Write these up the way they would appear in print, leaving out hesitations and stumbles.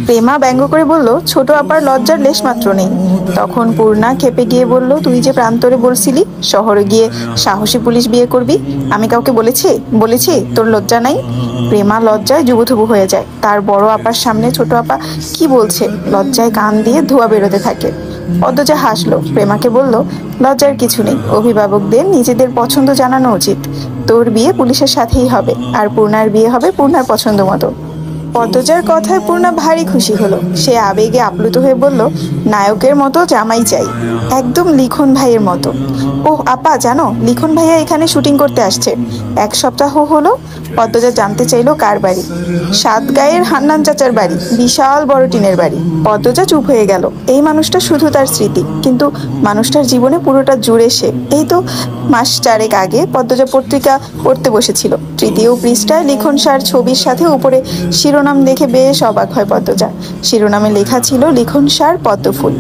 প্রেমা ব্যঙ্গ করে বলল, ছোট আপার লজ্জার লেশ মাত্র নেই। তখন পূর্ণা খেপে গিয়ে বলল, তুই যে প্রান্তরে বলছিলি শহরে গিয়ে সাহসী পুলিশ বিয়ে করবি, আমি কাউকে বলেছি তোর লজ্জা নাই? প্রেমা লজ্জায় জুবুথুবু হয়ে যায়। তার বড় আপার সামনে ছোট আপা কি বলছে লজ্জায় কান দিয়ে ধোঁয়া বেরোতে থাকে। পদ্মজা হাসলো, প্রেমাকে বলল, লজ্জার কিছু নেই, অভিভাবকদের নিজেদের পছন্দ জানানো উচিত। তোর বিয়ে পুলিশের সাথেই হবে, আর পূর্ণার বিয়ে হবে পূর্ণার পছন্দ মতো। পদ্মজার কথায় পূর্ণা ভারী খুশি হলো। সে আবেগে আপ্লুত হয়ে বলল, নায়কের মতো জামাই চাই, একদম লিখন ভাইয়ের মতো। ওহ আপা, জানো লিখন ভাইয়া এখানে শুটিং করতে আসছে। 1 সপ্তাহ হলো। পদ্মজা জানতে চাইলো কার বাড়ি। সাতগাঁয়ের হান্নান চাচার বাড়ি, বিশাল বড় টিনের বাড়ি। পদ্মজা চুপ হয়ে গেল। এই মানুষটা শুধু তার স্মৃতি, কিন্তু মানুষটার জীবনে পুরোটা জুড়ে সে। এই তো মাস 4 আগে পদ্মজা পত্রিকা পড়তে বসেছিল। 3য় পৃষ্ঠায় লিখন সার ছবির সাথে উপরে শিরোনাম দেখে বেশ অবাক হয় পদ্মজা। শিরোনামে লেখা ছিল, লিখন সার পদ্মফুল।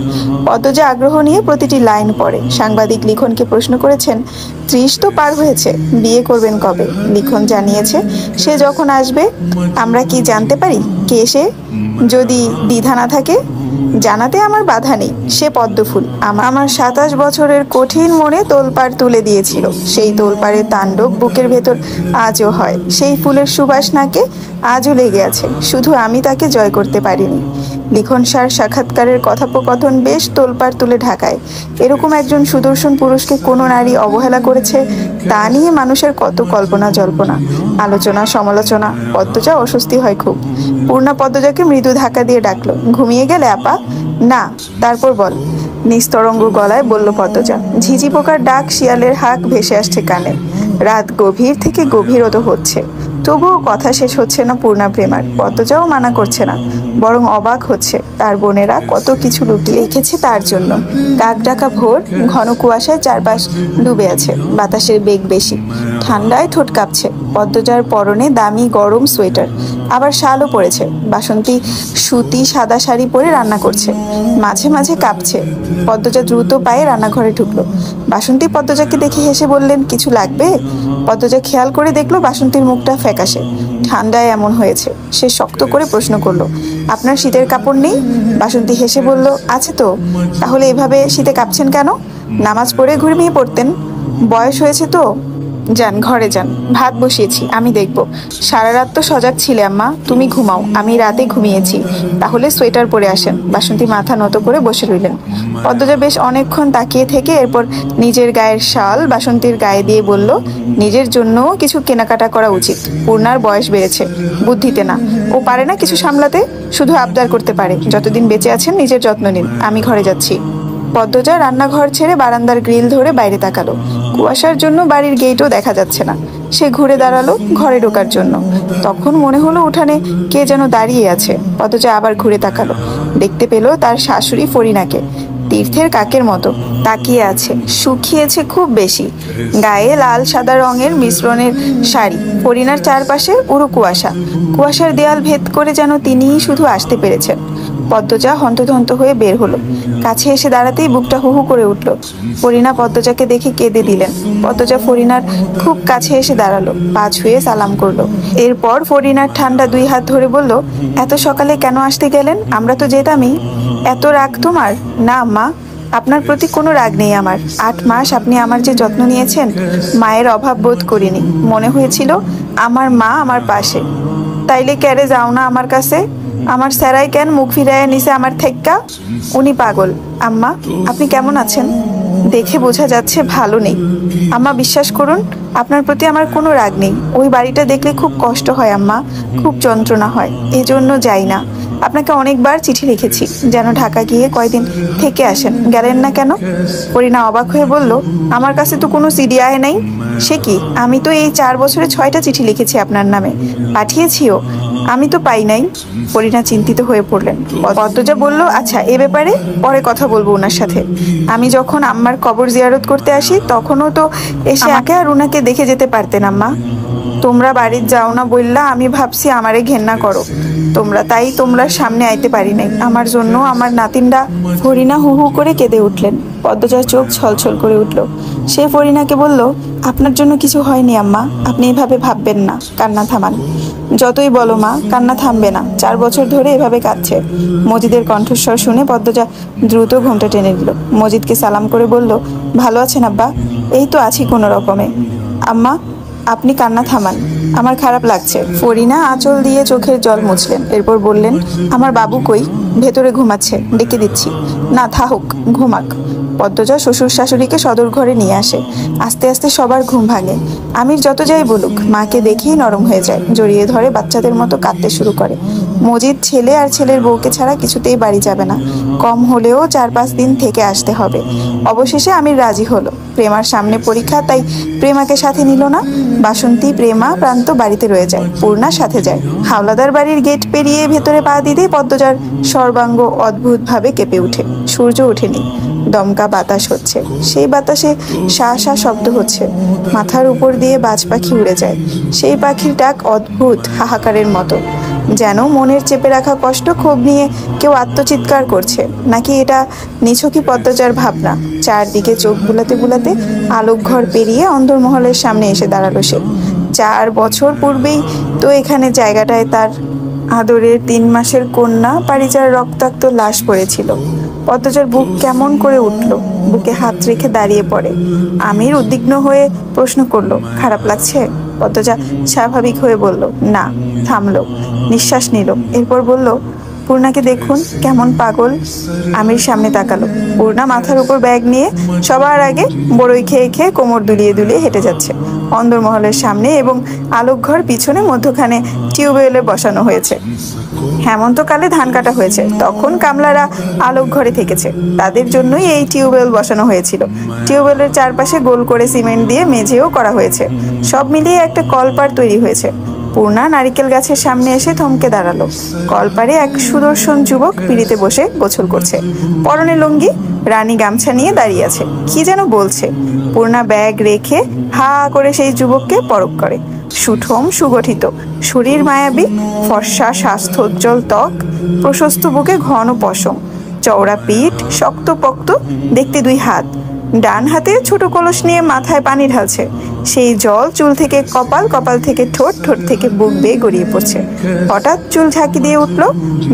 পদ্মজা আগ্রহ নিয়ে প্রতিটি লাইন পড়ে। সাংবাদিক লিখনকে প্রশ্ন করেছেন, 30 তো পার হয়েছে, বিয়ে করবেন কবে? লিখন জানিয়েছে, সে যখন আসবে। আমরা কি জানতে পারি কে সে? যদি দ্বিধা না থাকে জানাতে আমার বাধা নেই। সে পদ্মফুল। আমার 27 বছরের কঠিন মনে তোলপাড় তুলে দিয়েছিল। সেই তোলপাড়ের তাণ্ডব বুকের ভেতর আজও হয়। সেই ফুলের সুবাস নাকে আজও লেগে আছে। শুধু আমি তাকে জয় করতে পারিনি। লিখন সার সাক্ষাৎকারের কথোপকথন বেশ তোলপাড় তুলে ঢাকায়। এরকম একজন সুদর্শন পুরুষকে কোনো নারী অবহেলা করেছে, তা নিয়ে মানুষের কত কল্পনা জল্পনা, আলোচনা সমালোচনা। পদ্মজা অস্বস্তি হয় খুব। পূর্ণা পদ্মজাকে মৃদু ধাক্কা দিয়ে ডাকলো, ঘুমিয়ে গেলে আপা? না। তারপর বল, নিস্তরঙ্গ গলায় বলল পদ্মজা। ঝিঝি পোকার ডাক, শিয়ালের হাঁক ভেসে আসছে কানে। রাত গভীর থেকে গভীরতর হচ্ছে, তবুও কথা শেষ হচ্ছে না পূর্ণা প্রেমার। পদ্মজাও মানা করছে না, বরং অবাক হচ্ছে তার বোনেরা কত কিছু লুকিয়ে রেখেছে তার জন্য। কাক ডাকা ভোর, ঘন কুয়াশায় চারপাশ ডুবে আছে। বাতাসের বেগ বেশি, ঠান্ডায় ঠোঁট কাঁপছে। পদ্মজার পরনে দামি গরম সোয়েটার, আবার শালও পরেছে। বাসন্তী সুতি সাদা শাড়ি পরে রান্না করছে, মাঝে মাঝে কাঁপছে। পদ্মজা দ্রুত পায়ে রান্নাঘরে ঢুকলো। বাসন্তী পদ্মজাকে দেখে হেসে বললেন, কিছু লাগবে? পদ্মজা খেয়াল করে দেখলো বাসন্তীর মুখটা ফ্যাকাশে, ঠান্ডায় এমন হয়েছে। সে শক্ত করে প্রশ্ন করলো, আপনার শীতের কাপড় নেই? বাসন্তী হেসে বলল, আছে তো। তাহলে এভাবে শীতে কাঁপছেন কেন? নামাজ পড়ে ঘুমিয়ে পড়তেন। বয়স হয়েছে তো। যান ঘরে যান, ভাত বসিয়েছি, আমি দেখব। সারা রাত তো সজাগ ছিলে আম্মা, তুমি ঘুমাও, আমি রাতে ঘুমিয়েছি। তাহলে সোয়েটার পরে আসেন। বাসন্তী মাথা নত করে বসে রইলেন। পদ্মজা বেশ অনেকক্ষণ তাকিয়ে থেকে এরপর নিজের গায়ের শাল বাসন্তীর গায়ে দিয়ে বলল, নিজের জন্য কিছু কেনাকাটা করা উচিত। পূর্ণার বয়স বেড়েছে, বুদ্ধিতে না। ও পারে না কিছু সামলাতে, শুধু আবদার করতে পারে। যতদিন বেঁচে আছেন নিজের যত্ন নিন, আমি ঘরে যাচ্ছি। পদ্মজা রান্নাঘর ছেড়ে বারান্দার গ্রিল ধরে বাইরে তাকালো। কুয়াশার জন্য বাড়ির গেটও দেখা যাচ্ছে না। সে ঘুরে দাঁড়ালো ঘরে ঢোকার জন্য। তখন মনে হলো উঠানে কে যেন দাঁড়িয়ে আছে। পদ্মজা আবার ঘুরে তাকালো, দেখতে পেল তার শাশুড়ি ফরিনাকে। তীর্থের কাকের মতো তাকিয়ে আছে, শুকিয়েছে খুব বেশি। গায়ে লাল সাদা রঙের মিশ্রণের শাড়ি। ফরিনার চারপাশে উড়ো কুয়াশা। কুয়াশার দেয়াল ভেদ করে যেন তিনিই শুধু আসতে পেরেছেন। পদ্মজা হন্তদন্ত হয়ে বের হলো। কাছে এসে দাঁড়াতেই বুকটা হু হু করে উঠল। ফরিনা পদ্মজাকে দেখে কেঁদে দিলেন। পদ্মজা ফরিনার খুব কাছে এসে দাঁড়ালো, পা ছুঁয়ে সালাম করলো। এরপর ফরিনার ঠান্ডা 2 হাত ধরে বলল, এত সকালে কেন আসতে গেলেন? আমরা তো যেতামই। এত রাগ তোমার? না মা, আপনার প্রতি কোনো রাগ নেই আমার। 8 মাস আপনি আমার যে যত্ন নিয়েছেন, মায়ের অভাব বোধ করিনি। মনে হয়েছিল আমার মা আমার পাশে। তাইলে ক্যারে যাও না আমার কাছে? আমার স্যারাই কেন মুখ ফিরাইয়া নিছে আমার থেক্কা? উনি পাগল। আম্মা, আপনি কেমন আছেন? দেখে বোঝা যাচ্ছে ভালো নেই। আম্মা বিশ্বাস করুন, আপনার প্রতি আমার কোনো রাগ নেই। ওই বাড়িটা দেখলে খুব কষ্ট হয় আম্মা, খুব যন্ত্রণা হয়, এজন্য যাই না। আপনাকে অনেকবার চিঠি লিখেছি যেন ঢাকা গিয়ে কয়দিন থেকে আসেন, গেলেন না কেন? ফরিনা অবাক হয়ে বলল, আমার কাছে তো কোনো সিডি আয় নাই। সে কি? আমি তো এই 4 বছরে 6টা চিঠি লিখেছি আপনার নামে, পাঠিয়েছিও, আমি তো পাই নাই। ফরিনা চিন্তিত হয়ে পড়লেন। পদ্মজা বলল, আচ্ছা এ ব্যাপারে পরে কথা বলবো ওনার সাথে। আমি যখন আম্মার কবর জিয়ারত করতে আসি তখনও তো এসে আমাকে আর ওনাকে দেখে যেতে পারতেন আম্মা। তোমরা বাড়ির যাও না বললা, আমি ভাবছি আমারে ঘেন্না করো তোমরা, তাই তোমরা সামনে আইতে পারি নাই। আমার জন্য আমার নাতিনরা। ফরিনা হু হু করে কেঁদে উঠলেন। পদ্মজার চোখ ছলছল করে উঠল। সে ফরিনাকে বলল, আপনার জন্য কিছু হয়নি আম্মা, আপনি এভাবে ভাববেন না, কান্না থামান। যতই বলো মা, কান্না থামবে না, 4 বছর ধরে এভাবে কাঁদছে। মজিদের কণ্ঠস্বর শুনে পদ্মজা দ্রুত ঘোমটা টেনে দিল। মজিদকে সালাম করে বলল, ভালো আছেন আব্বা? এই তো আছি কোনো রকমে। আম্মা, আপনি কান্না থামান, আমার খারাপ লাগছে। ফরিনা আঁচল দিয়ে চোখের জল মুছলেন, এরপর বললেন, আমার বাবু কই? ভেতরে ঘুমাচ্ছে, ডেকে দিচ্ছি। না, থাকুক, ঘুমাক। পদ্মজা শ্বশুর শাশুড়িকে সদর ঘরে নিয়ে আসে। আস্তে আস্তে সবার ঘুম ভাঙে। আমির যত যাই বলুক, মাকে দেখেই নরম হয়ে যায়, জড়িয়ে ধরে বাচ্চাদের মতো কাঁদতে শুরু করে। মজিদ ছেলে আর ছেলের বউকে ছাড়া কিছুতেই বাড়ি যাবে না, কম হলেও 4-5 দিন থেকে আসতে হবে। অবশেষে আমির রাজি হলো। প্রেমার সামনে পরীক্ষা, তাই প্রেমাকে সাথে নিল না। বাসন্তী, প্রেমা, প্রান্ত বাড়িতে রয়ে যায়, পূর্ণা সাথে যায়। হাওলাদার বাড়ির গেট পেরিয়ে ভেতরে পা দিতেই পদ্মজার সর্বাঙ্গ অদ্ভুতভাবে কেঁপে ওঠে। সূর্য ওঠেনি, দমকা বাতাস হচ্ছে, সেই বাতাসে শা শা শব্দ হচ্ছে। মাথার উপর দিয়ে বাজ পাখি উড়ে যায়। সেই পাখির ডাক অদ্ভুত হাহাকারের মতো, যেন মনের চেপে রাখা কষ্ট ক্ষোভ নিয়ে কেউ আত্মচিৎকার করছে। নাকি এটা নিছকই পদ্মজার ভাবনা? চারদিকে চোখ বুলাতে বুলাতে আলোক ঘর পেরিয়ে অন্দরমহলের সামনে এসে দাঁড়ালো সে। 4 বছর পূর্বেই তো এখানে জায়গাটায় তার আদরের 3 মাসের কন্যা পারিজার রক্তাক্ত লাশ পড়েছিল। পদ্মজার বুক কেমন করে উঠল, বুকে হাত রেখে দাঁড়িয়ে পড়ে। আমির উদ্বিগ্ন হয়ে প্রশ্ন করলো, খারাপ লাগছে? পদ্মজা স্বাভাবিক হয়ে বলল, না। থামলো, নিঃশ্বাস নিল, এরপর বলল, পূর্ণাকে দেখুন কেমন পাগল। আমির সামনে তাকালো। পূর্ণা মাথার উপর ব্যাগ নিয়ে সবার আগে বড়ই খেয়ে খেয়ে কোমর দুলিয়ে দুলিয়ে হেঁটে যাচ্ছে অন্দরমহলের সামনে, এবং আলোকঘর পিছনে মধ্যখানে টিউবওয়েলে বসানো হয়েছে। হেমন্তকালে ধান কাটা হয়েছে, তখন কামলারা আলোক ঘরে থেকেছে, তাদের জন্যই এই টিউবওয়েল বসানো হয়েছিল। টিউবওয়েলের চারপাশে গোল করে সিমেন্ট দিয়ে মেঝেও করা হয়েছে। সব মিলিয়ে একটা কলপার তৈরি হয়েছে। পূর্ণা নারিকেল গাছের সামনে এসে থমকে দাঁড়ালো। কলপারে এক সুদর্শন যুবক পিড়িতে বসে গোসল করছে, পরনে লুঙ্গি, রানী গামছা নিয়ে দাঁড়িয়ে আছে, কি যেন বলছে। পূর্ণা ব্যাগ রেখে হা করে সেই যুবককে পরখ করে। সুঠম, সুগঠিত শরীর, মায়াবী ফর্সা স্বাস্থ্যোজ্জ্বল ত্বক, প্রশস্ত বুকে ঘন পশম, চওড়া পিঠ, শক্ত পক্ত দেখতে 2 হাত। ডান হাতে ছোট কলস নিয়ে মাথায় পানি ঢালছে। সেই জল চুল থেকে কপাল, কপাল থেকে ঠোঁট, ঠোঁট থেকে বুক বেয়ে গড়িয়ে পড়ছে। হঠাৎ চুল ঝাঁকি দিয়ে উঠল,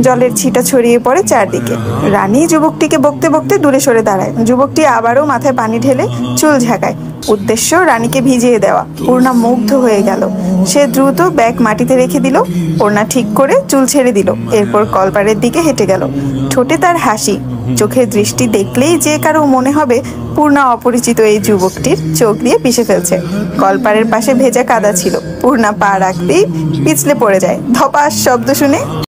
জলের ছিটা ছড়িয়ে পড়ে চারদিকে। রানী যুবকটিকে বকতে বকতে দূরে সরে দাঁড়ায়। যুবকটি আবারও মাথায় পানি ঢেলে চুল ঝাঁকায়, উদ্দেশ্য রানীকে ভিজিয়ে দেওয়া। পূর্ণা মুগ্ধ হয়ে গেল। সে দ্রুত ব্যাগ মাটিতে রেখে দিল, পূর্ণা ঠিক করে চুল ছেড়ে দিল, এরপর কলপারের দিকে হেঁটে গেল। ঠোঁটে তার হাসি, চোখের দৃষ্টি দেখলেই যে কারো মনে হবে পূর্ণা অপরিচিত এই যুবকটির চোখ দিয়ে পিষে ফেলছে। কলপারের পাশে ভেজা কাদা ছিল, পূর্ণা পা রাখতেই পিছলে পড়ে যায়। ধপাস শব্দ শুনে